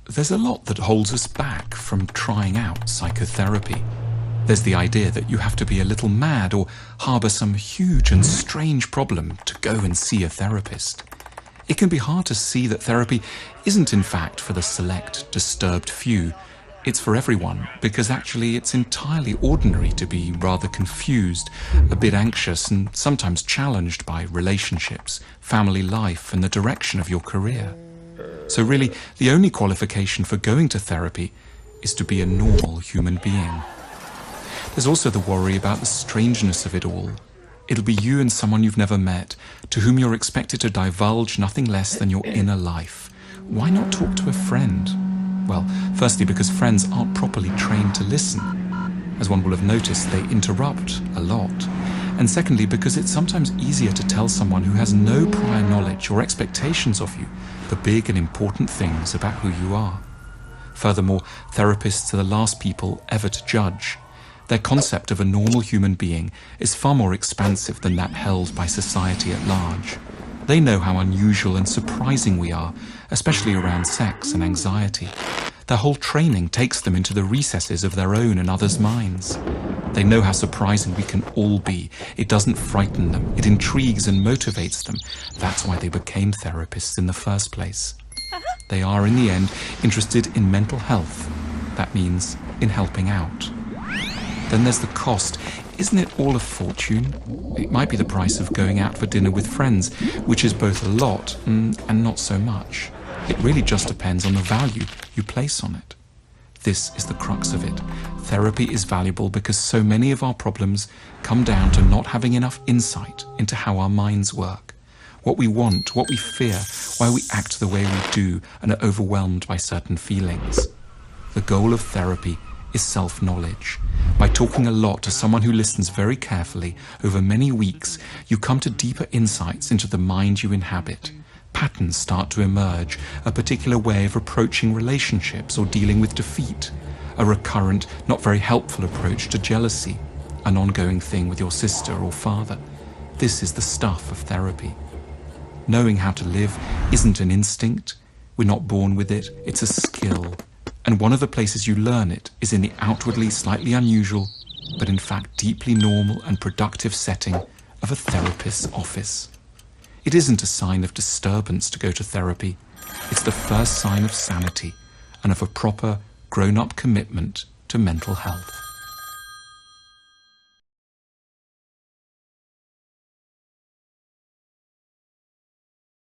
there's a lot that holds us back from trying out psychotherapy. There's the idea that you have to be a little mad or harbour some huge and strange problem to go and see a therapist. It can be hard to see that therapy isn't in fact for the select, disturbed few. It's for everyone, because actually it's entirely ordinary to be rather confused, a bit anxious, and sometimes challenged by relationships, family life, and the direction of your career. So really, the only qualification for going to therapy is to be a normal human being. There's also the worry about the strangeness of it all. It'll be you and someone you've never met, to whom you're expected to divulge nothing less than your inner life. Why not talk to a friend? Well, firstly because friends aren't properly trained to listen. As one will have noticed, they interrupt a lot. And secondly, because it's sometimes easier to tell someone who has no prior knowledge or expectations of you the big and important things about who you are. Furthermore, therapists are the last people ever to judge. Their concept of a normal human being is far more expansive than that held by society at large. They know how unusual and surprising we are, especially around sex and anxiety. Their whole training takes them into the recesses of their own and others' minds. They know how surprising we can all be. It doesn't frighten them. It intrigues and motivates them. That's why they became therapists in the first place. They are, in the end, interested in mental health. That means in helping out. Then there's the cost. Isn't it all a fortune? It might be the price of going out for dinner with friends, which is both a lot and not so much. It really just depends on the value you place on it. This is the crux of it. Therapy is valuable because so many of our problems come down to not having enough insight into how our minds work, what we want, what we fear, why we act the way we do and are overwhelmed by certain feelings. The goal of therapy is self-knowledge. By talking a lot to someone who listens very carefully over many weeks, you come to deeper insights into the mind you inhabit. Patterns start to emerge, a particular way of approaching relationships or dealing with defeat, a recurrent, not very helpful approach to jealousy, an ongoing thing with your sister or father. This is the stuff of therapy. Knowing how to live isn't an instinct. We're not born with it. It's a skill. And one of the places you learn it is in the outwardly slightly unusual, but in fact deeply normal and productive setting of a therapist's office. It isn't a sign of disturbance to go to therapy. It's the first sign of sanity and of a proper, grown-up commitment to mental health.